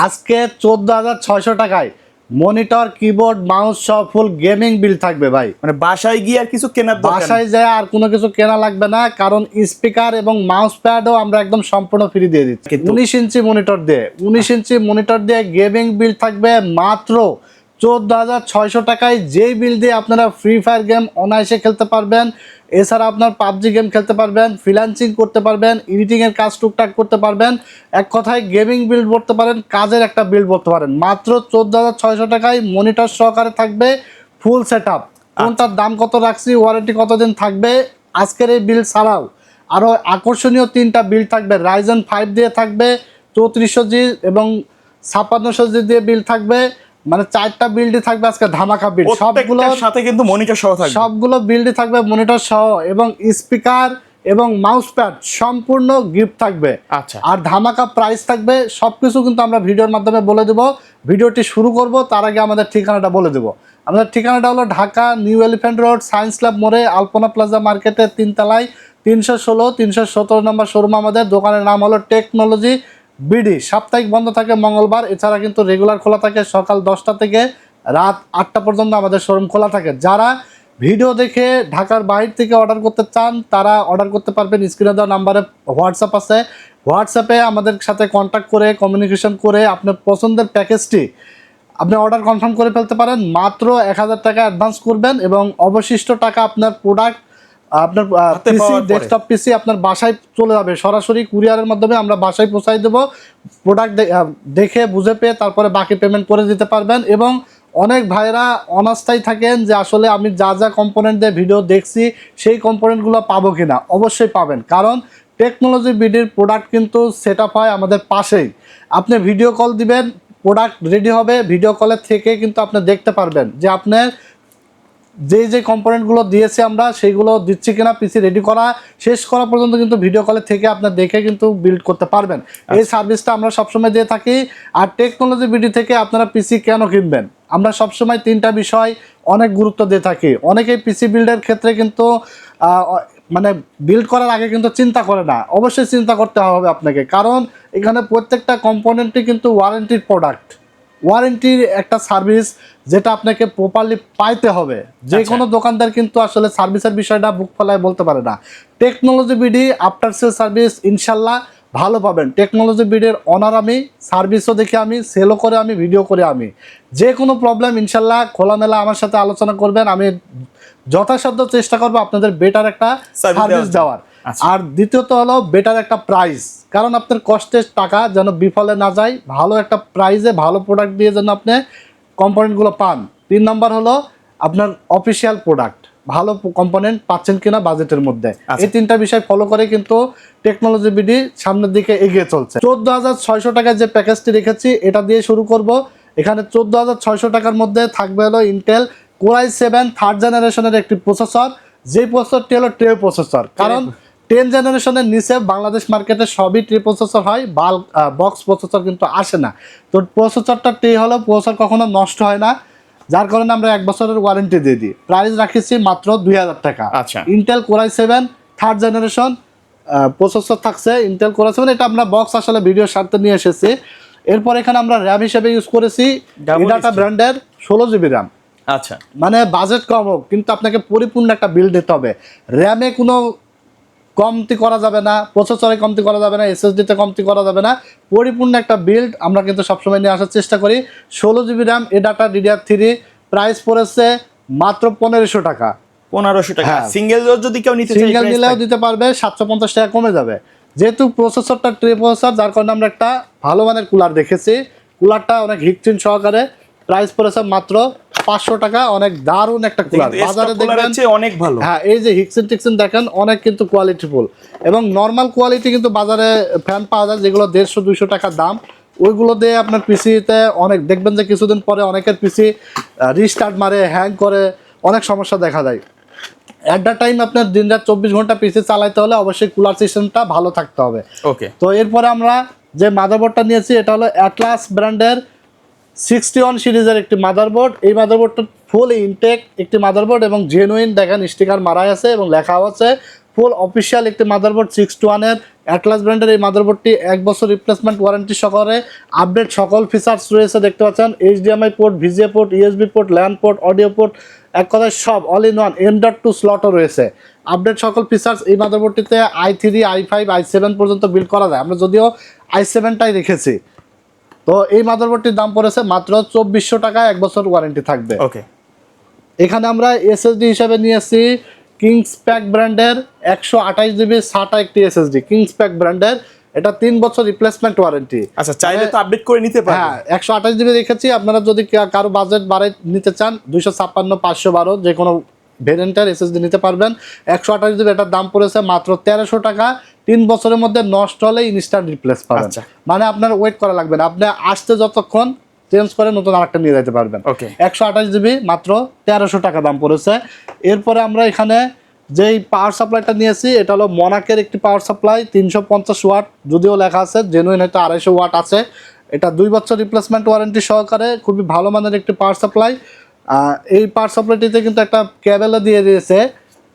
আজকে 14,600 টাকায় monitor, keyboard, mouse সহ ফুল গেমিং বিল থাকবে ভাই। মানে বাসায় গিয়ে আর কিছু কেনার দরকার নেই। বাসায় যায় আর কোনো কিছু কেনা লাগবে না, কারণ স্পিকার এবং মাউস প্যাডও আমরা একদম সম্পূর্ণ ফ্রি দিয়ে দিচ্ছি। 19 ইঞ্চি মনিটর দিয়ে 19 ইঞ্চি মনিটর দিয়ে গেমিং বিল থাকবে মাত্র 14,600 টাকায়। যেই বিল দিয়ে আপনারা ফ্রি ফায়ার গেম অনায়াসে খেলতে পারবেন, এছাড়া আপনার পাবজি গেম খেলতে পারবেন, ফ্রিল্যান্সিং করতে পারবেন, এডিটিংয়ের কাজ টুকটাক করতে পারবেন। এক কথায় গেমিং বিল্ড করতে পারেন, কাজের একটা বিল্ড করতে পারেন। মাত্র 14,600 টাকায় মনিটর সহকারে থাকবে ফুল সেট আপ। কোনটার দাম কত রাখছি, ওয়ারেন্টি কতদিন থাকবে, আজকের এই বিল ছাড়াও আরও আকর্ষণীয় 3টা বিল থাকবে। রাইজেন 5 দিয়ে থাকবে 3400G এবং 5600G দিয়ে বিল থাকবে। মানে 4টা বিল্ডই থাকবে আজকে ধামাকা বিল। সবগুলোর সাথে কিন্তু মনিটর সহ থাকবে, সবগুলো বিল্ডই থাকবে মনিটর সহ এবং স্পিকার এবং মাউস প্যাড সম্পূর্ণ গিফট থাকবে। আচ্ছা, আর ধামাকা প্রাইস থাকবে। সবকিছু কিন্তু আমরা ভিডিওর মাধ্যমে বলে দেব। ভিডিওটি শুরু করব তার আগে আমাদের ঠিকানাটা বলে দেব। আমাদের ঠিকানাটা হলো Dhaka new elephant road, science lab মোড়ে, আলপনা প্লাজা মার্কেটের 3 তলায় 316-317 নম্বর শোরুম। আমাদের দোকানের নাম হলো টেকনোলজি বিডি। সাপ্তাহিক বন্ধ থাকে মঙ্গলবার, এছাড়া কিন্তু রেগুলার খোলা থাকে সকাল 10টা থেকে রাত 8টা পর্যন্ত আমাদের শোরুম খোলা থাকে। যারা ভিডিও দেখে ঢাকার বাইরে থেকে অর্ডার করতে চান তারা অর্ডার করতে পারবেন। স্ক্রিনে দেওয়া নাম্বারে হোয়াটসঅ্যাপ আছে, হোয়াটসঅ্যাপে আমাদের সাথে কন্ট্যাক্ট করে কমিউনিকেশন করে আপনার পছন্দের প্যাকেজটি আপনি অর্ডার কনফার্ম করে ফেলতে পারেন। মাত্র 1000 টাকা অ্যাডভান্স করবেন এবং অবশিষ্ট টাকা আপনার প্রোডাক্ট, আপনার পিসি, ডেস্কটপ পিসি আপনার বাসায় চলে যাবে। সরাসরি কুরিয়ারের মাধ্যমে আমরা বাসায় পৌঁছাই দেবো। প্রোডাক্ট দেখে বুঝে পেয়ে তারপরে বাকি পেমেন্ট করে দিতে পারবেন। এবং অনেক ভাইরা অনাস্থায় থাকেন যে আসলে আমি যা যা কম্পোনেন্ট দিয়ে ভিডিও দেখছি সেই কম্পোনেন্টগুলো পাবো কিনা। অবশ্যই পাবেন, কারণ টেকনোলজি বিডির প্রোডাক্ট কিন্তু সেট আপ হয় আমাদের পাশেই। আপনি ভিডিও কল দিবেন, প্রোডাক্ট রেডি হবে, ভিডিও কলের থেকে কিন্তু আপনি দেখতে পারবেন যে আপনার যে কম্পোনেন্টগুলো দিয়েছি আমরা সেইগুলো দিচ্ছি কিনা। পিসি রেডি করা শেষ করা পর্যন্ত কিন্তু ভিডিও কলের থেকে আপনার দেখে কিন্তু বিল্ড করতে পারবেন। এই সার্ভিসটা আমরা সবসময় দিয়ে থাকি। আর টেকনোলজি বিডি থেকে আপনারা পিসি কেন কিনবেন, আমরা সবসময় 3টা বিষয় অনেক গুরুত্ব দিয়ে থাকি। অনেকেই পিসি বিল্ডের ক্ষেত্রে কিন্তু মানে বিল্ড করার আগে কিন্তু চিন্তা করে না। অবশ্যই চিন্তা করতে হবে আপনাকে, কারণ এখানে প্রত্যেকটা কম্পোনেন্টই কিন্তু ওয়ারেন্টির প্রোডাক্ট, ওয়ারেন্টির একটা সার্ভিস যেটা আপনাকে প্রপারলি পাইতে হবে। যে কোনো দোকানদার কিন্তু আসলে সার্ভিসের বিষয়টা বুক ফেলায় বলতে পারে না। Technology BD after sale service ইনশাল্লাহ ভালো পাবেন। টেকনোলজি বিডির অনার আমি, সার্ভিসও দেখে আমি, সেলও করে আমি, ভিডিও করে আমি। যে কোনো প্রবলেম ইনশাল্লাহ খোলামেলা আমার সাথে আলোচনা করবেন, আমি যথাসাধ্য চেষ্টা করবো আপনাদের বেটার একটা সার্ভিস দেওয়ার। আর দ্বিতীয়ত হলো বেটার একটা প্রাইস, কারণ আপনার কষ্টের টাকা যেন বিফলে না যায়, ভালো একটা প্রাইসে ভালো প্রোডাক্ট দিয়ে যেন আপনি কম্পোনেন্টগুলো পান। 3 নম্বর হলো আপনার অফিসিয়াল প্রোডাক্ট, ভালো কম্পোনেন্ট পাচ্ছেন কিনা বাজেটের মধ্যে। এই 3টা বিষয় ফলো করে কিন্তু টেকনোলজি বিডি সামনের দিকে এগিয়ে চলছে। 14,600 টাকায় যে প্যাকেজটি রেখেছি এটা দিয়ে শুরু করব। এখানে 14,600 টাকার মধ্যে থাকবে হলো ইন্টেল Core i7 থার্ড জেনারেশনের একটি প্রসেসর। যে প্রসেসরটি হলো ট্রে প্রসেসর, কারণ 10 জেনারেশনের নিচে বাংলাদেশ মার্কেটে সবই ট্রে প্রসেসর হয়, বক্স প্রসেসর কিন্তু আসে না। তো প্রসেসরটা ট্রে হলো, প্রসেসর কখনো নষ্ট হয় না, যার কারণে আমরা 1 বছরের ওয়ারেন্টি দিয়ে দিই। প্রাইস রাখিছি মাত্র 2000 টাকা। আচ্ছা, Intel Core i7 third generation processor থাকছে। ইন্টেল Core i7 এটা আমরা বক্স আসলে ভিডিওর সাথে নিয়ে এসেছি। এরপর এখানে আমরা র্যাম হিসেবে ইউজ করেছি এডাটা ব্র্যান্ডের 16GB র্যাম। আচ্ছা, মানে বাজেট কম হোক কিন্তু আপনাকে পরিপূর্ণ একটা বিল্ড দিতে হবে। র্যামে কোনো কমতি করা যাবে না, প্রসেসরে কমতি করা যাবে না, এসএসডিতে কমতি করা যাবে না। পরিপূর্ণ একটা বিল্ড আমরা কিন্তু সবসময় নিয়ে আসার চেষ্টা করি। 16GB RAM ADATA DDR3, price পড়েছে মাত্র 1500 টাকা। 1500 টাকা সিঙ্গেল যদি কেউ নিতে চায়, সিঙ্গেল নিলেও দিতে পারবে, 750 টাকা কমে যাবে। যেহেতু প্রসেসরটা ট্রে প্রসেসর, যার কারণে আমরা একটা ভালো মানের কুলার দেখেছি। কুলারটা অনেক হিটচিন সহকারে, প্রাইস পড়েছে মাত্র 500 টাকা। অনেক দারুণ একটা কুলার, বাজারে দেখবেন অনেক ভালো। হ্যাঁ, এই যে হিকসিন টিকসিন দেখেন অনেক কিন্তু কোয়ালিটিফুল এবং নর্মাল কোয়ালিটি কিন্তু বাজারে ফ্যান পাওয়া যায় যেগুলো 150-200 টাকা দাম। ওইগুলো দিয়ে আপনার পিসিতে অনেক দেখবেন যে কিছুদিন পরে অনেকের পিসি রিস্টার্ট মারে, হ্যাং করে, অনেক সমস্যা দেখা যায়। অ্যাট দ্য টাইম আপনার দিনরাত 24 ঘন্টা পিসি চালাইতে হলে অবশ্যই কুলার সিস্টেমটা ভালো থাকতে হবে। ওকে, তো এরপরে আমরা যে মাদারবোর্ডটা নিয়েছি এটা হলো অ্যাটলাস ব্র্যান্ডের 61 সিরিজের একটি মাদারবোর্ড। এই মাদারবোর্ডটা ফুল ইনটেক একটি মাদারবোর্ড এবং জেনুইন দেখেন স্টিকার মারাই আছে এবং লেখাও আছে। ফুল অফিসিয়াল একটি মাদারবোর্ড 61-এর অ্যাটলাস ব্র্যান্ডের এই মাদারবোর্ডটি 1 বছর রিপ্লেসমেন্ট ওয়ারেন্টি সহকারে আপডেট সকল ফিচার্স রয়েছে দেখতে পাচ্ছেন। HDMI port, VGA port, USB port, LAN port, audio port, এক কথায় সব অল ইন ওয়ান। M.2 স্লটও রয়েছে। আপডেট সকল ফিচার্স এই মাদারবোর্ডটিতে i3, i5, i7 পর্যন্ত বিল্ড করা যায়। আমরা যদিও i7টাই রেখেছি। তো এই মাদারবোর্ডটির দাম পড়েছে মাত্র 2400 টাকায়, 1 বছর ওয়ারেন্টি থাকবে। ওকে, এখানে আমরা SSD হিসাবে নিয়েছি কিংসপ্যাক ব্র্যান্ডের 128 জিবি SATA একটি SSD, কিংসপ্যাক ব্র্যান্ডের। এটা 3 বছর রিপ্লেসমেন্ট ওয়ারেন্টি। আচ্ছা, চাইলে তো আপডেট করে নিতে পারেন। হ্যাঁ, 128 জিবি রেখেছি। আপনারা যদি কারো বাজেট বাড়াই নিতে চান 256, 512 যে কোনো ভেরিয়েন্টের SSD নিতে পারবেন। 128 জিবি, এটার দাম পড়েছে মাত্র 1300 টাকা। 3 বছরের মধ্যে নষ্ট হলে ইনস্ট্যান্ট রিপ্লেস পাবেন। মানে আপনার ওয়েট করা লাগবে না, আপনি আসতে যতক্ষণ চেঞ্জ করে নতুন আরেকটা নিয়ে যেতে পারবেন। 128 জিবি মাত্র 1300 টাকা দাম পড়েছে। এরপরে আমরা এখানে যেই পাওয়ার সাপ্লাইটা নিয়েছি এটা হলো মনাকের একটি পাওয়ার সাপ্লাই, 350 ওয়াট, যদিও লেখা আছে জেনুইন এটা 250 ওয়াট আছে। এটা 2 বছর রিপ্লেসমেন্ট ওয়ারেন্টি সহকারে খুবই ভালো মানের একটি পাওয়ার সাপ্লাই। এই পাওয়ার সাপ্লাইটিতে কিন্তু একটা কেবলও দিয়ে দিয়েছে।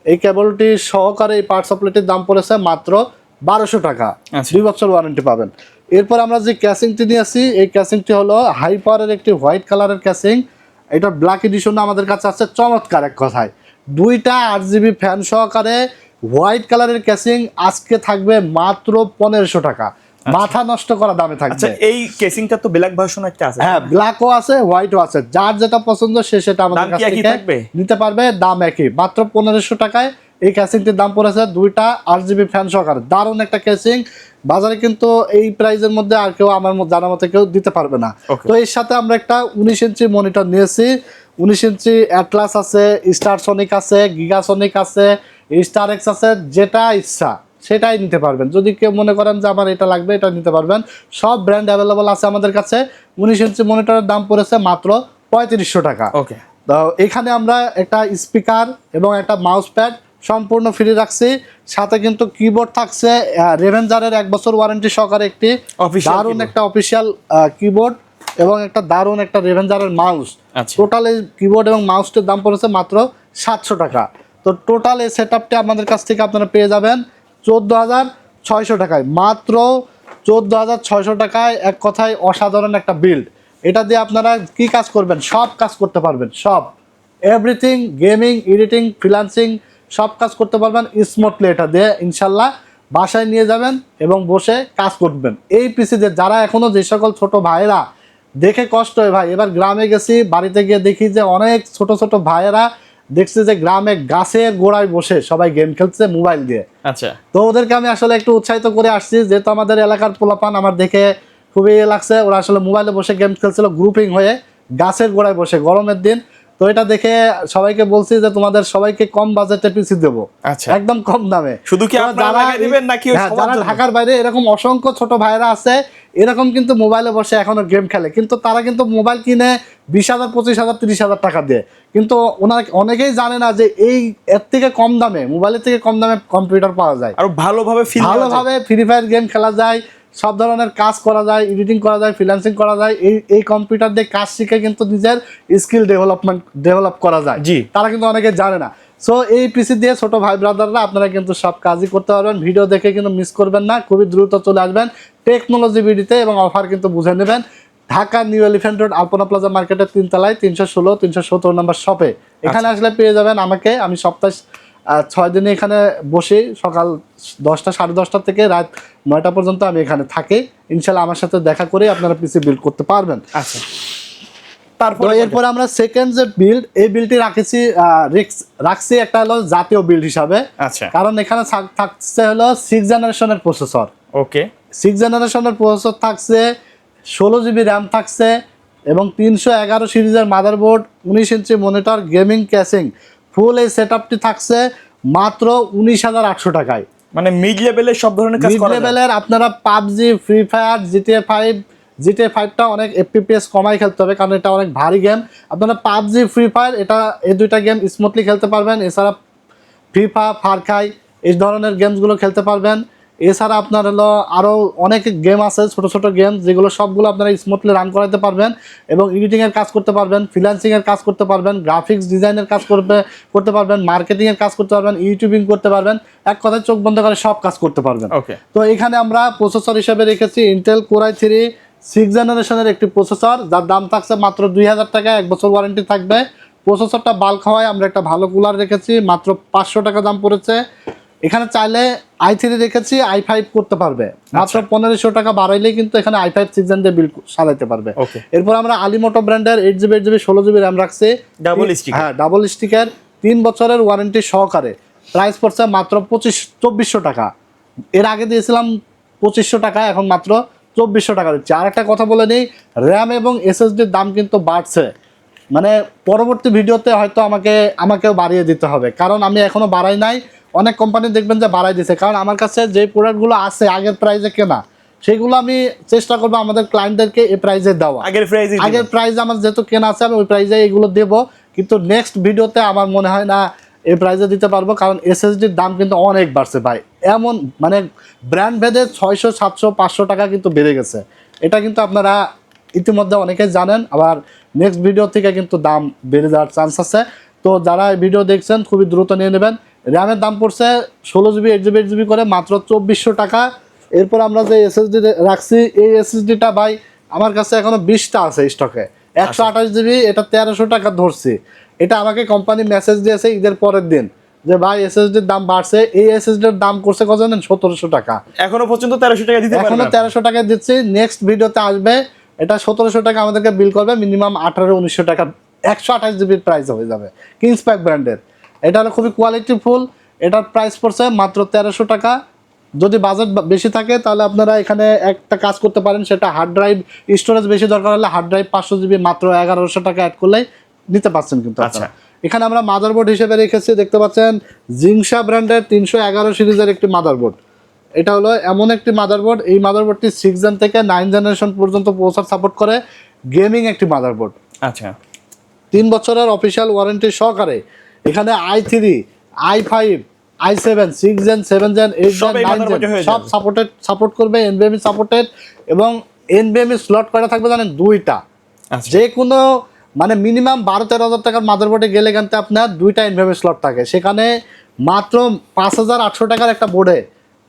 এই কেবলটি সহকারে এই পাওয়ার সাপ্লাইটির দাম পড়েছে মাত্র 1200 টাকা। 2 বছর ওয়ারেন্টি পাবেন। এরপর আমরা যে ক্যাসিংটি নিয়েছি এই ক্যাসিংটি হলো হাই পাওয়ারের একটি হোয়াইট কালারের ক্যাসিং। এটা ব্ল্যাক এডিশন আমাদের কাছে আছে, চমৎকার এক কথায়। 2টা 8GB ফ্যান সহকারে হোয়াইট কালারের ক্যাসিং আজকে থাকবে মাত্র 1500 টাকা। মাথা নষ্ট করা দামে থাকবে। আচ্ছা, এই কেসিংটা তো ব্ল্যাক ভার্সন একটা আছে। হ্যাঁ, ব্ল্যাকও আছে, হোয়াইটও আছে। যার যেটা পছন্দ সে সেটা আমাদের কাছ থেকে নিতে পারবে। দাম একই, মাত্র 1500 টাকায় এই ক্যাসিংটির দাম পড়েছে। 2টা 8GB ফ্যান সহকারে দারুণ একটা ক্যাসিং। বাজারে কিন্তু এই প্রাইজের মধ্যে আর কেউ আমার জানার মতে কেউ দিতে পারবে না। তো এর সাথে আমরা একটা 19 ইঞ্চি মনিটর নিয়েছি। 19 ইঞ্চি অ্যাটলাস আছে, স্টারসনিক আছে, গিগাসনিক আছে, স্টার এক্স আছে, যেটা ইচ্ছা সেটাই নিতে পারবেন। যদি কেউ মনে করেন যে আমার এটা লাগবে, এটা নিতে পারবেন। সব ব্র্যান্ড অ্যাভেলেবল আছে আমাদের কাছে। 19 ইঞ্চি মনিটরের দাম পড়েছে মাত্র 3500 টাকা। ওকে, তো এখানে আমরা একটা স্পিকার এবং একটা মাউস প্যাড সম্পূর্ণ ফ্রি রাখছি। সাথে কিন্তু কিবোর্ড থাকছে রেভেঞ্জারের 1 বছর ওয়ারেন্টি সহকারে একটি দারুণ একটা অফিসিয়াল কিবোর্ড এবং একটা দারুণ একটা রেভেঞ্জারের মাউস। টোটাল এই কিবোর্ড এবং মাউসটির দাম পড়েছে মাত্র 700 টাকা। তো টোটাল এই সেটআপটি আমাদের কাছ থেকে আপনারা পেয়ে যাবেন 14,600 টাকায়। মাত্র 14,600 টাকায়, এক কথায় অসাধারণ একটা বিল্ড। এটা দিয়ে আপনারা কি কাজ করবেন? সব কাজ করতে পারবেন, সব এভরিথিং, গেমিং, এডিটিং, ফ্রিল্যান্সিং সব কাজ করতে পারবেন স্মুথলি। এটা দিয়ে ইনশাল্লাহ বাসায় নিয়ে যাবেন এবং বসে কাজ করবেন। এই পিসিতে যারা এখনো যে সকল ছোট ভাইয়েরা দেখে কষ্ট হয়, ভাই এবার গ্রামে গেছি, বাড়িতে গিয়ে দেখি যে অনেক ছোট ছোট ভাইয়েরা দেখছি যে গ্রামে গাছের গোড়ায় বসে সবাই গেম খেলছে মোবাইল দিয়ে। আচ্ছা, তো ওদেরকে আমি আসলে একটু উৎসাহিত করে আসছি, যেহেতু আমাদের এলাকার পোলাপান আমার দেখে খুবই লাগছে। ওরা আসলে মোবাইলে বসে গেম খেলছিল গ্রুপিং হয়ে গাছের গোড়ায় বসে, গরমের দিন। তো এটা দেখে সবাইকে বলছি যে তোমাদের সবাইকে কম বাজেটে পিসি দেবো, একদম কম দামে। শুধু কি আপনারা দিবেন নাকি যারা ঢাকার বাইরে এরকম অসংখ্য ছোট ভাইরা আছে, এরকম কিন্তু মোবাইলে বসে এখনো গেম খেলে, কিন্তু তারা কিন্তু মোবাইল কিনে 20,000, 25,000, 30,000 টাকা দিয়ে। কিন্তু ওনারা অনেকেই জানে না যে এই এর থেকে কম দামে, মোবাইলের থেকে কম দামে কম্পিউটার পাওয়া যায়, আর ভালোভাবে ফ্রি ফায়ার গেম খেলা যায়, সব ধরনের কাজ করা যায়, এডিটিং করা যায়, ফ্রিল্যান্সিং করা যায়। এই কম্পিউটার দিয়ে কাজ শিখে কিন্তু নিজের স্কিল ডেভেলপ করা যায়। তারা কিন্তু অনেকে জানে না। সো এই পিসি দিয়ে ছোট ভাই ব্রাদাররা আপনারা কিন্তু সব কাজই করতে পারবেন। ভিডিও দেখে কিন্তু মিস করবেন না, খুবই দ্রুত চলে আসবেন টেকনোলজি ভিডিওতে এবং অফার কিন্তু বুঝে নেবেন। ঢাকা নিউ এলিফ্যান্ট রোড আলপনা প্লাজা মার্কেটের 3 তলায় 316, 317 নম্বর শপে। এখানে আসলে পেয়ে যাবেন আমাকে। আমি সপ্তাহে 6 দিনে এখানে বসে সকাল 10টা, 10:30 থেকে রাত 9টা পর্যন্ত আমি এখানে থাকি। ইনশাল্লাহ আমার সাথে দেখা করে আপনারা পিসি বিল্ড করতে পারবেন। আচ্ছা, তারপরে এরপর আমরা সেকেন্ড যে বিল্ড, এই বিল্ডটি রাখছি একটা হলো জাতীয় বিল্ড হিসাবে। কারণ এখানে থাকছে হলো 6 জেনারেশনের প্রসেসর। ওকে, 6 জেনারেশনের প্রসেসর থাকছে, 16 জিবি র্যাম থাকছে এবং 311 সিরিজের motherboard, 19 inch monitor, gaming casing ফুল। এই সেটআপটি থাকছে মাত্র 19,800 টাকায়। মানে মিড লেভেলের সব ধরনের কাজ করা যায়। মিড লেভেলের আপনারা পাবজি, ফ্রি ফায়ার, GTA 5টা অনেক FPS কমাই খেলতে হবে কারণ এটা অনেক ভারী গেম। আপনারা পাবজি, ফ্রি ফায়ার এই 2টা গেম স্মুথলি খেলতে পারবেন। এছাড়া ফিফা, ফার ক্রাই এই ধরনের গেমসগুলো খেলতে পারবেন। এছাড়া আপনার হলো আরও অনেক গেম আছে, ছোট ছোট গেম, যেগুলো সবগুলো আপনারা স্মুথলি রান করাতে পারবেন এবং এডিটিংয়ের কাজ করতে পারবেন, ফ্রিল্যান্সিংয়ের কাজ করতে পারবেন, গ্রাফিক্স ডিজাইনের কাজ করতে পারবেন, মার্কেটিংয়ের কাজ করতে পারবেন, ইউটিউবিং করতে পারবেন, এক কথায় চোখ বন্ধ করে সব কাজ করতে পারবেন। ওকে, তো এখানে আমরা প্রসেসর হিসেবে রেখেছি ইন্টেল কোর i3 6 জেনারেশনের একটি প্রসেসর, যার দাম থাকছে মাত্র 2000 টাকা, 1 বছর ওয়ারেন্টি থাকবে। প্রসেসরটা বাল্ক হওয়ায় আমরা একটা ভালো কুলার রেখেছি, মাত্র 500 টাকা দাম পড়েছে। এখানে চাইলে i3 রেখেছি, i5 করতে পারবে, মাত্র 1500 টাকা বাড়াইলেই কিন্তু এখানে i5 6 জেন দিয়ে বিল চালাতে পারবে। ওকে, এরপর আমরা আলিমোটো ব্র্যান্ডের 8GB 8GB 16GB র্যাম রাখছি, ডাবল স্টিক, হ্যাঁ ডাবল স্টিকের, 3 বছরের ওয়ারেন্টি সহকারে। প্রাইস পড়ছে মাত্র 2400 টাকা। এর আগে দিয়েছিলাম 2500 টাকা, এখন মাত্র 2400 টাকা দিচ্ছি। আর একটা কথা বলে নিই, র্যাম এবং এসএসডির দাম কিন্তু বাড়ছে, মানে পরবর্তী ভিডিওতে হয়তো আমাকেও বাড়িয়ে দিতে হবে, কারণ আমি এখনো বাড়াই নাই। অনেক কোম্পানি দেখবেন যে বাড়াই দিছে, কারণ আমার কাছে যে প্রোডাক্টগুলো আছে আগের প্রাইসে কেনা, সেগুলো আমি চেষ্টা করবো আমাদের ক্লায়েন্টদেরকে এই প্রাইসে দেওয়া। আগের প্রাইসে আমার যেহেতু কেনা আছে, আমি ওই প্রাইসে এগুলো দেবো, কিন্তু নেক্সট ভিডিওতে আমার মনে হয় না এই প্রাইসে দিতে পারবো, কারণ এসএসডির দাম কিন্তু অনেক বাড়ছে ভাই। এমন মানে ব্র্যান্ড ভেদে 600 700 500 টাকা কিন্তু বেড়ে গেছে, এটা কিন্তু আপনারা ইতিমধ্যে অনেকেই জানেন। আবার নেক্সট ভিডিও থেকে কিন্তু দাম বেড়ে যাওয়ার চান্স আছে। তো যারা এই ভিডিও দেখছেন খুবই দ্রুত নিয়ে নেবেন। র্যামের দাম পড়ছে 16GB 8GB 8GB করে মাত্র 2400 টাকা। এরপর আমরা যে এসএসডি রাখছি, এই এসএসডিটা ভাই আমার কাছে এখনো 20টা আছে স্টকে, 128GB, এটা 1300 টাকা ধরছি। এটা আমাকে কোম্পানি মেসেজ দিয়েছে ঈদের পরের দিন যে ভাই এসএসডির দাম বাড়ছে। এই এসএসডির দাম করছে কত জানেন? 1700 টাকা। এখনো পর্যন্ত 1300 টাকা দিতে পারবেন, এখনো 1300 টাকা দিচ্ছি। নেক্সট ভিডিওতে আসবে এটা 1700 টাকা আমাদেরকে বিল করবে, মিনিমাম 1800-1900 টাকা, 128GB প্রাইস হয়ে যাবে, কিংসপ্যাক ব্র্যান্ডের। এটা হলো খুবই কোয়ালিটিফুল, এটার প্রাইস পড়ছে মাত্র 1300 টাকা। যদি বাজেট বেশি থাকে তাহলে আপনারা এখানে একটা কাজ করতে পারেন, সেটা হার্ড ড্রাইভ স্টোরেজ বেশি দরকার হলে হার্ড ড্রাইভ 500GB মাত্র 1100 টাকা অ্যাড করলেই নিতে পারছেন কিন্তু। আচ্ছা, এখানে আমরা মাদারবোর্ড হিসেবে রেখেছি, দেখতে পাচ্ছেন জিংসা ব্র্যান্ডের 311 সিরিজের একটি মাদারবোর্ড। এটা হলো এমন একটি মাদারবোর্ড, এই মাদারবোর্ডটি 6 জেন থেকে 9 জেনারেশন পর্যন্ত প্রসেসর সাপোর্ট করে, গেমিং একটি মাদারবোর্ড। আচ্ছা, 3 বছরের অফিসিয়াল ওয়ারেন্টি সহকারে। এখানে i3, i5, i7, 6 gen, 7 gen, 8 gen, 9 gen সব সাপোর্ট করবে, এনভিএমই সাপোর্টেড। এবং এনভিএমই স্লট করা থাকবে জানেন 2টা। যে কোনো মানে মিনিমাম 12-13 হাজার টাকার মাদারবোর্ডে গেলে কিন্তু আপনার 2টা এনভিএমই স্লট থাকে, সেখানে মাত্র 5800 টাকার একটা বোর্ডে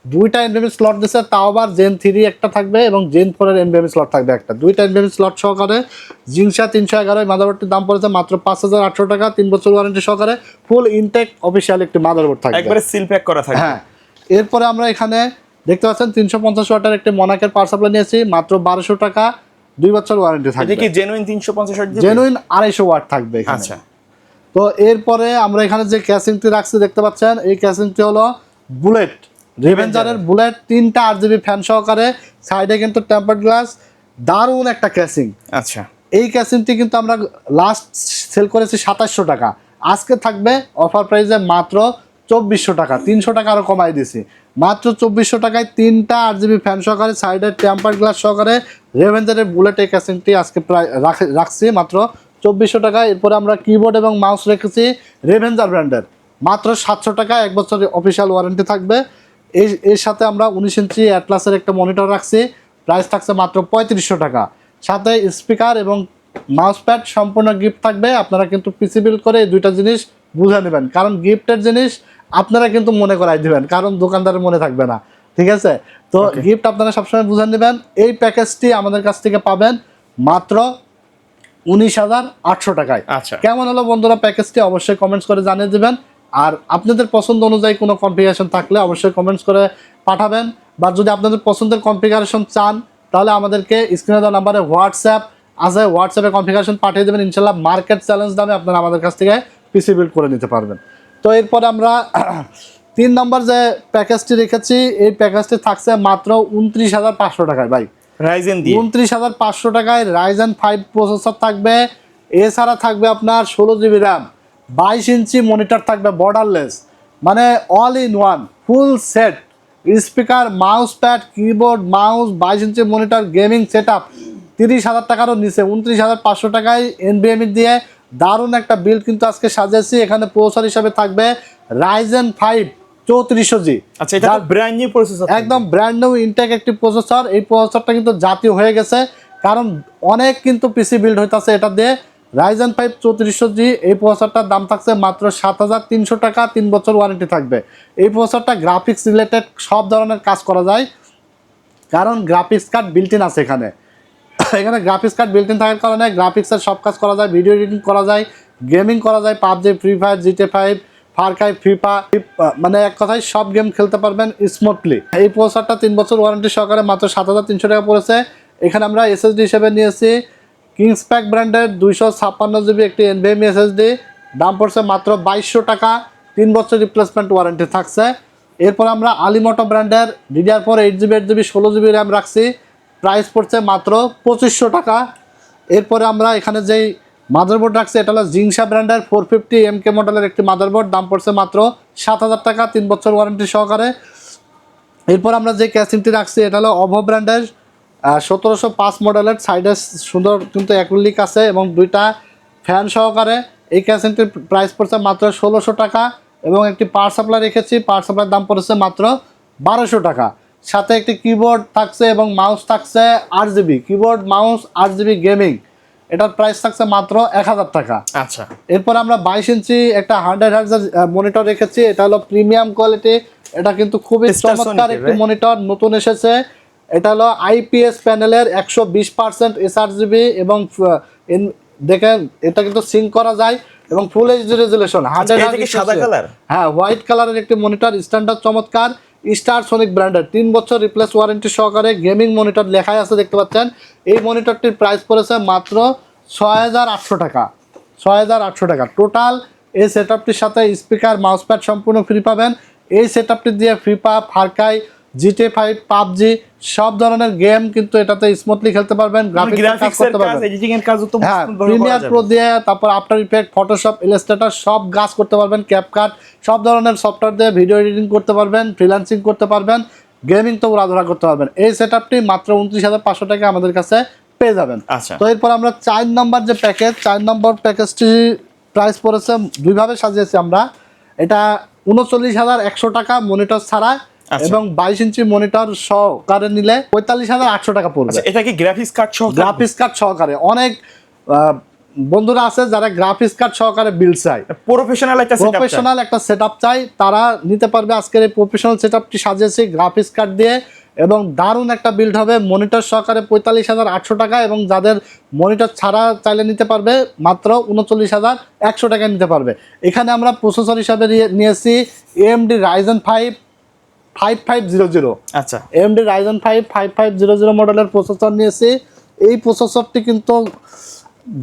2টা এনভিএমই স্লট দিচ্ছে, তাও আবার জেন 3 একটা থাকবে এবং জেন 4 এর এনভিএমই স্লট থাকবে একটা, 2টা এনভিএমই স্লট সহকারে। জিংসা 311 মাদারবোর্ডটির দাম পড়েছে মাত্র 5800 টাকা, 3 বছর ওয়ারেন্টি সহকারে, ফুল ইনটেক অফিসিয়াল একটি মাদারবোর্ড থাকবে, একবারে সিল প্যাক করা থাকবে। হ্যাঁ। এরপরে আমরা এখানে দেখতে পাচ্ছেন 350 ওয়াটের একটি মনাকের পাওয়ার সাপ্লাই নিয়েছি, মাত্র 1200 টাকা, 2 বছর ওয়ারেন্টি থাকবে। এটা কি জেনুইন 350 ওয়াট? জেনুইন 250 ওয়াট থাকবে এখানে। আচ্ছা, তো এরপরে আমরা এখানে যে ক্যাসিংটি রাখছি দেখতে পাচ্ছেন, এই ক্যাসিংটি হলো বুলেট, রিভেঞ্জারের বুলেট, 3টা 8GB ফ্যান সহকারে, সাইডে কিন্তু টেম্পার্ড গ্লাস, দারুণ একটা ক্যাসিং। আচ্ছা, এই ক্যাসিংটি কিন্তু আমরা লাস্ট সেল করেছি 2700 টাকা, আজকে থাকবে অফার প্রাইসে মাত্র 2400 টাকা, 300 টাকা আরও কমাই দিয়েছি, মাত্র 2400 টাকায় 3টা 8GB ফ্যান সহকারে, সাইডে টেম্পার্ড গ্লাস সহকারে রেভেঞ্জারের বুলেট এই ক্যাসিংটি আজকে প্রায় রাখছি মাত্র 2400 টাকা। এরপরে আমরা কিবোর্ড এবং মাউস রেখেছি রেভেঞ্জার ব্র্যান্ডের, মাত্র 700 টাকা, 1 বছরের অফিসিয়াল ওয়ারেন্টি থাকবে। এর সাথে আমরা 19 ইঞ্চি অ্যাটলাসের একটা মনিটর রাখছি, প্রাইস থাকছে মাত্র 3500 টাকা, সাথে স্পিকার এবং মাউস প্যাড সম্পূর্ণ গিফট থাকবে। আপনারা কিন্তু পিসি বিল করে এই 2টা জিনিস বুঝে নেবেন, কারণ গিফটের জিনিস আপনারা কিন্তু মনে করাই দিবেন, কারণ দোকানদারের মনে থাকবে না, ঠিক আছে? তো গিফট আপনারা সবসময় বুঝে নেবেন। এই প্যাকেজটি আমাদের কাছ থেকে পাবেন মাত্র 19,800 টাকায়। আচ্ছা, কেমন হলো বন্ধুরা প্যাকেজটি? অবশ্যই কমেন্টস করে জানিয়ে দেবেন। আর আপনাদের পছন্দ অনুযায়ী কোনো কনফিগারেশন থাকলে অবশ্যই কমেন্টস করে পাঠাবেন, বা যদি আপনাদের পছন্দের কনফিগারেশন চান তাহলে আমাদেরকে স্ক্রিনে দেওয়া নাম্বারে হোয়াটসঅ্যাপ আছে, হোয়াটসঅ্যাপে কনফিগারেশন পাঠিয়ে দেবেন, ইনশাল্লাহ মার্কেট চ্যালেঞ্জ দামে আপনারা আমাদের কাছ থেকে পিসি বিল্ড করে নিতে পারবেন। তো এরপরে আমরা 3 নম্বর যে প্যাকেজটি রেখেছি, এই প্যাকেজটি থাকছে মাত্র 29,500 টাকায় ভাই, রাইজেন দিয়ে 29,500 টাকায় রাইজেন 5 প্রসেসর থাকবে। এছাড়া থাকবে আপনার 16GB র্যাম, 22 ইঞ্চি মনিটর থাকবে বর্ডারলেস, মানে all in one full set, speaker, mouse pad, keyboard, mouse, 22 inch monitor, gaming set up, 30,000 টাকারও নিচে 29,500 টাকায় এনভিএমই দিয়ে দারুণ একটা বিল কিন্তু আজকে সাজিয়েছি। এখানে প্রসেসর হিসাবে থাকবে রাইজেন 5 3400G। আচ্ছা, এটা ব্র্যান্ড নিউ প্রসেসর, একদম ব্র্যান্ড নিউ ইনটেক একটি প্রসেসর। এই প্রসেসরটা কিন্তু জাতীয় হয়ে গেছে, কারণ অনেক কিন্তু পিসি বিল্ড হইতাছে এটা দিয়ে। Ryzen 5 3400G এই প্রসেসরটার দাম থাকছে মাত্র 7300 টাকা, 3 বছর ওয়ারেন্টি থাকবে। এই প্রসেসরটা গ্রাফিক্স রিলেটেড সব ধরনের কাজ করা যায়, কারণ গ্রাফিক্স কার্ড বিল্ট ইন আছে এখানে। এখানে গ্রাফিক্স কার্ড বিল্ট ইন থাকার কারণে গ্রাফিক্সের সব কাজ করা যায়, ভিডিও এডিটিং করা যায়, গেমিং করা যায়, PUBG, free fire, GTA 5, Far Cry, FIFA, মানে এক কথায় সব গেম খেলতে পারবেন স্মুথলি। এই প্রসেসরটা 3 বছর ওয়ারেন্টি সহকারে মাত্র 7300 টাকা পড়েছে। এখানে আমরা এসএসডি হিসেবে নিয়েছি কিংসপ্যাক ব্র্যান্ডের 256GB একটি NVMe SSD, দাম পড়ছে মাত্র 2200 টাকা, 3 বছর রিপ্লেসমেন্ট ওয়ারেন্টি থাকছে। এরপর আমরা আলিমোটো ব্র্যান্ডের DDR4 8GB 8GB 16GB RAM রাখছি, প্রাইস পড়ছে মাত্র 2500 টাকা। এরপরে আমরা এখানে যেই মাদারবোর্ড রাখছি এটা হলো জিংসা ব্র্যান্ডের 450MK মডেলের একটি মাদারবোর্ড, দাম পড়ছে মাত্র 7000 টাকা, 3 বছর ওয়ারেন্টি সহকারে। এরপর আমরা যে ক্যাসিংটি রাখছি এটা হলো অভো ব্র্যান্ডের 1705 মডেলের, সাইডে সুন্দর কিন্তু অ্যাক্রিলিক আছে এবং দুইটা ফ্যান সহকারে। এই ক্যাসিংটির প্রাইস পড়ছে মাত্র 1600 টাকা এবং একটি পাওয়ার সাপ্লাই রেখেছি, পাওয়ার সাপ্লাইয়ের দাম পড়েছে মাত্র 1200 টাকা। সাথে একটি কিবোর্ড থাকছে এবং মাউস থাকছে 8GB, keyboard mouse 8GB gaming, এটার প্রাইস থাকছে মাত্র 1000 টাকা। আচ্ছা, এরপর আমরা 22 ইঞ্চি একটা 100 হার্টজের মনিটর রেখেছি, এটা হলো প্রিমিয়াম কোয়ালিটি, এটা কিন্তু খুবই চমৎকার একটি মনিটর, নতুন এসেছে। এটা হলো IPS প্যানেলের 120% sRGB এবং দেখেন এটা কিন্তু সিঙ্ক করা যায় এবং ফুল এইচডি রেজুলেশন 100 হার্টজ। সাদা কালার, হ্যাঁ, হোয়াইট কালারের একটি মনিটর, স্ট্যান্ডার্ড চমৎকার, স্টার সোনিক ব্র্যান্ডের, 3 বছর রিপ্লেস ওয়ারেন্টি সহকারে গেমিং মনিটর লেখাই আছে দেখতে পাচ্ছেন। এই মনিটরটির প্রাইস পড়েছে মাত্র 6800 টাকা, 6800 টাকা। টোটাল এই সেটআপটির সাথে স্পিকার, মাউসপ্যাড সম্পূর্ণ ফ্রি পাবেন। এই সেটআপটি দিয়ে FIFA, Far Cry, GTA 5, PUBG সব ধরনের গেম কিন্তু এটাতে স্মুথলি খেলতে পারবেন, গ্রাফিক্স কাজ করতে পারবেন, এডিটিং এর কাজও তো হ্যাঁ, প্রিমিয়ার প্রো দিয়ে, তারপর আফটার ইফেক্ট, ফটোশপ, ইলাস্ট্রেটর সব কাজ করতে পারবেন, ক্যাপকাট সব ধরনের সফটওয়্যার দিয়ে ভিডিও এডিটিং করতে পারবেন, ফ্রিল্যান্সিং করতে পারবেন, গেমিং তো উড়াধুরা করতে পারবেন। এই সেটআপটি মাত্র 29500 টাকা আমাদের কাছে পেয়ে যাবেন। আচ্ছা, তো এরপর আমরা 4 নম্বর যে প্যাকেজ, 4 নম্বর প্যাকেজটি প্রাইস পড়েছে, দুইভাবে সাজিয়েছি আমরা। এটা 39100 টাকা মনিটর ছাড়া এবং 22 ইঞ্চি মনিটর সহকারে নিলে 45800 টাকা পড়বে। এটা কি গ্রাফিক্স কার্ড সহ? গ্রাফিক্স কার্ড সহকারে। অনেক বন্ধুরা আছে যারা গ্রাফিক্স কার্ড সহকারে বিল্ড চাই, প্রফেশনাল একটা সেটআপ চাই, তারা নিতে পারবে। আজকের এই প্রফেশনাল সেটআপটি সাজিয়েছি গ্রাফিক্স কার্ড দিয়ে এবং দারুণ একটা বিল্ড হবে, মনিটর সহকারে 45800 টাকা, এবং যাদের মনিটর ছাড়া চাইলে নিতে পারবে মাত্র 39100 টাকায় নিতে পারবে। এখানে আমরা প্রসেসর হিসাবে নিয়েছি AMD Ryzen 5 5500। আচ্ছা, AMD Ryzen 5 5500 মডেলের প্রসেসর নিয়েছি। এই প্রসেসরটি কিন্তু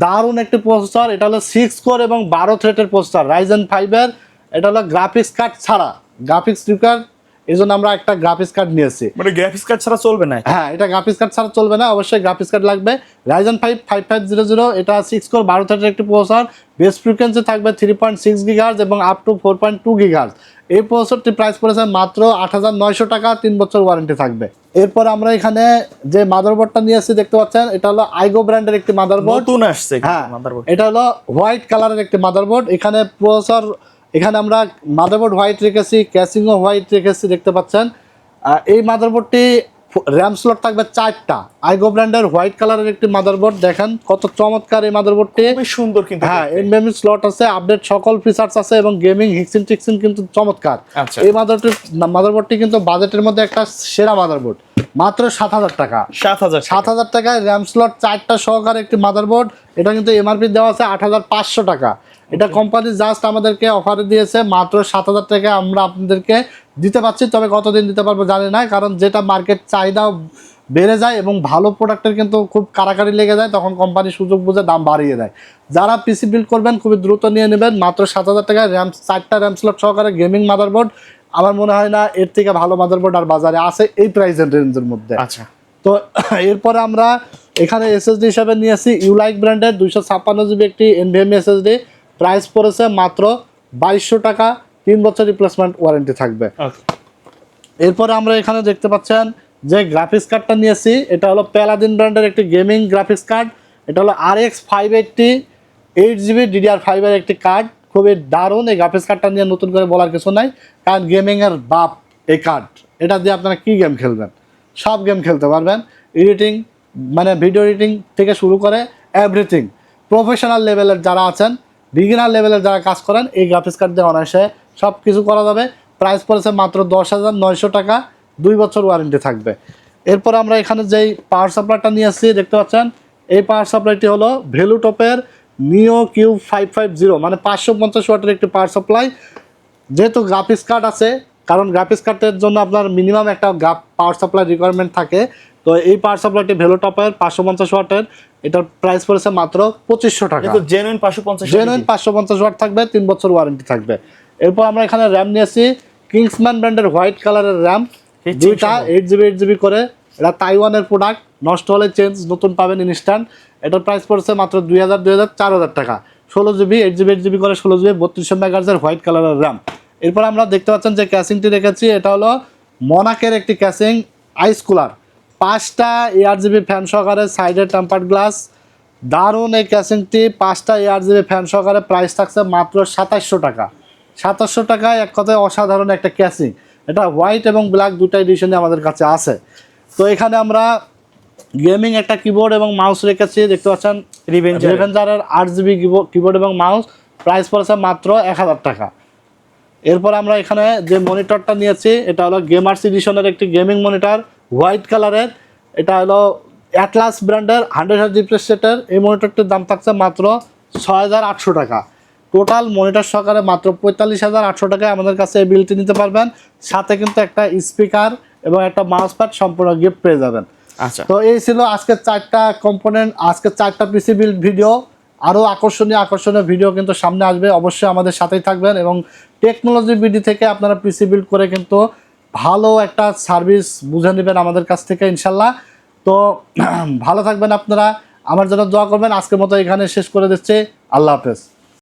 দারুণ একটি প্রসেসর, এটা হলো 6 কোর এবং 12 থ্রেডের প্রসেসর Ryzen 5 এর। এটা হলো গ্রাফিক্স কার্ড ছাড়া, গ্রাফিক্স রিকোয়ার, এই জন্য আমরা একটা গ্রাফিক্স কার্ড নিয়েছি। মানে গ্রাফিক্স কার্ড ছাড়া চলবে না? হ্যাঁ, এটা গ্রাফিক্স কার্ড ছাড়া চলবে না, অবশ্যই গ্রাফিক্স কার্ড লাগবে। Ryzen 5 5500, এটা 6 কোর 12 থ্রেডের একটি প্রসেসর, বেস ফ্রিকোয়েন্সি থাকবে 3.6 GHz এবং আপ টু 4.2 GHz। এই প্রসেসরটির প্রাইস পড়েছে মাত্র 8900 টাকা, 3 বছর ওয়ারেন্টি থাকবে। এরপর আমরা এখানে যে মাদারবোর্ডটা নিয়েছি দেখতে পাচ্ছেন, এটা হলো আইগো ব্র্যান্ডের একটি মাদারবোর্ড, নতুন আসছে হ্যাঁ মাদারবোর্ড। এটা হলো হোয়াইট কালারের একটি মাদারবোর্ড। এখানে প্রসেসর, এখানে আমরা মাদারবোর্ড হোয়াইট রেখেছি, ক্যাসিংও হোয়াইট রেখেছি দেখতে পাচ্ছেন। এই মাদারবোর্ডটি র্যাম স্লট থাকবে 4টা। আইগো ব্র্যান্ডের হোয়াইট কালারের একটি মাদারবোর্ড, দেখেন কত চমৎকার এই মাদারবোর্ডটি, খুবই সুন্দর কিন্তু। হ্যাঁ, NVMe স্লট আছে, আপডেট সকল ফিচার্স আছে এবং গেমিং হিক্সিন টিক্সিন কিন্তু চমৎকার। এই মাদারবোর্ডটি কিন্তু বাজেটের মধ্যে একটা সেরা মাদারবোর্ড, মাত্র 7000 টাকা। 7000 টাকায় র্যাম স্লট 4টা সহকারে একটি মাদারবোর্ড। এটা কিন্তু MRP দেওয়া আছে 8500 টাকা। এটা কোম্পানি জাস্ট আমাদেরকে অফারে দিয়েছে মাত্র 7000 টাকা, আমরা আপনাদেরকে দিতে পারছি। তবে কতদিন দিতে পারবো জানি না, কারণ যেটা মার্কেট চাহিদা বেড়ে যায় এবং ভালো প্রোডাক্টের কিন্তু খুব কারাকারি লেগে যায়, তখন কোম্পানি সুযোগ বুঝে দাম বাড়িয়ে দেয়। যারা পিসি বিল্ড করবেন খুবই দ্রুত নিয়ে নেবেন, মাত্র 7000 টাকায় 4টা র্যাম স্লট সহকারে গেমিং মাদারবোর্ড। আমার মনে হয় না এর থেকে ভালো মাদারবোর্ড আর বাজারে আছে এই প্রাইস রেঞ্জের মধ্যে। আচ্ছা, তো এরপরে আমরা এখানে SSD হিসাবে নিয়েছি ইউলাইক ব্র্যান্ডের 256GB একটি NVMe SSD, প্রাইস পড়েছে মাত্র 2200 টাকা, 3 বছর রিপ্লেসমেন্ট ওয়ারেন্টি থাকবে। এরপরে আমরা এখানে দেখতে পাচ্ছেন যে গ্রাফিক্স কার্ডটা নিয়েছি, এটা হলো প্যালাদিন ব্র্যান্ডের একটি গেমিং গ্রাফিক্স কার্ড। এটা হলো RX 580 8GB DDR5 এর একটি কার্ড। খুবই দারুণ। এই গ্রাফিক্স কার্ডটা নিয়ে নতুন করে বলার কিছু নাই, কারণ গেমিংয়ের বাপ এই কার্ড। এটা দিয়ে আপনারা কী গেম খেলবেন, সব গেম খেলতে পারবেন। এডিটিং মানে ভিডিও এডিটিং থেকে শুরু করে এভরিথিং, প্রফেশনাল লেভেলের যারা আছেন, বিগিনার লেভেলের যারা কাজ করেন, এই গ্রাফিক্স কার্ড দিয়ে অনায়াসে সব কিছু করা যাবে। প্রাইস পড়েছে মাত্র 10,900 টাকা, 2 বছর ওয়ারেন্টি থাকবে। এরপর আমরা এখানে যেই পাওয়ার সাপ্লাইটা নিয়ে আসছি দেখতে পাচ্ছেন, এই পাওয়ার সাপ্লাইটি হলো ভ্যালুটপের নিও কিউব 550, মানে 550 ওয়াটের একটি পাওয়ার সাপ্লাই। যেহেতু গ্রাফিক্স কার্ড আছে, কারণ গ্রাফিক্স কার্ডের জন্য আপনার মিনিমাম একটা পাওয়ার সাপ্লাই রিকোয়ারমেন্ট থাকে, তো এই পাওয়ার সাপ্লাইটি ভ্যালুটপের 550 ওয়াটের, এটার প্রাইস পড়েছে মাত্র 2500 টাকা। কিন্তু জেনুইন 550 জেনুইন 550 ওয়াট থাকবে, 3 বছর ওয়ারেন্টি থাকবে। এরপর আমরা এখানে র্যাম নিয়েছি কিংসম্যান ব্র্যান্ডের হোয়াইট কালারের র্যাম, দুইটা 8GB করে। এটা তাইওয়ানের প্রোডাক্ট, নষ্ট হলে চেঞ্জ নতুন পাবেন ইনস্ট্যান্ট। এটার প্রাইস পড়ছে মাত্র 2000, 4000 টাকা। 16GB 8GB করে 16GB 3200 মেগাহার্জের হোয়াইট কালারের র্যাম। এরপর আমরা দেখতে পাচ্ছেন যে ক্যাসিংটি রেখেছি, এটা হলো মনাকের একটি ক্যাসিং আইস কুলার, 5টা ARGB ফ্যান সহকারে, সাইডে টেম্পার্ড গ্লাস। দারুণ এই ক্যাসিংটি, 5টা ARGB ফ্যান সহকারে, প্রাইস থাকছে মাত্র 2700 টাকা। 2700 টাকায় এক কথায় অসাধারণ একটা ক্যাসিং। এটা হোয়াইট এবং ব্ল্যাক দুটো এডিশনে আমাদের কাছে আছে। তো এখানে আমরা গেমিং একটা কিবোর্ড এবং মাউস রেখেছি, দেখতে পাচ্ছেন রিভেঞ্জারের 8GB কিবোর্ড এবং মাউস, প্রাইস পড়েছে মাত্র 1000 টাকা। এরপর আমরা এখানে যে মনিটরটা নিয়েছি, এটা হলো গেমার্স এডিশনের একটি গেমিং মনিটর, হোয়াইট কালারের। এটা হলো অ্যাটলাস ব্র্যান্ডের 100Hz রিফ্রেশ সেটের। এই মনিটরটির দাম থাকছে মাত্র 6800 টাকা। টোটাল মনিটর সহকারে মাত্র 45,800 টাকায় আমাদের কাছে এই বিলটি নিতে পারবেন। সাথে কিন্তু একটা স্পিকার এবং একটা মাউস প্যাড সম্পূর্ণ গিফট পেয়ে যাবেন। আচ্ছা, তো এই ছিল আজকে 4টা কম্পোনেন্ট, আজকে 4টা পিসি বিল্ড ভিডিও। আরও আকর্ষণীয় ভিডিও কিন্তু সামনে আসবে, অবশ্যই আমাদের সাথেই থাকবেন। এবং টেকনোলজি বিডি থেকে আপনারা পিসি বিল্ড করে কিন্তু ভালো একটা সার্ভিস বুঝে নেবেন আমাদের কাছ থেকে ইনশাল্লাহ। তো ভালো থাকবেন আপনারা, আমার জন্য দোয়া করবেন। আজকের মতো এখানে শেষ করে দিচ্ছি, আল্লাহ হাফেজ।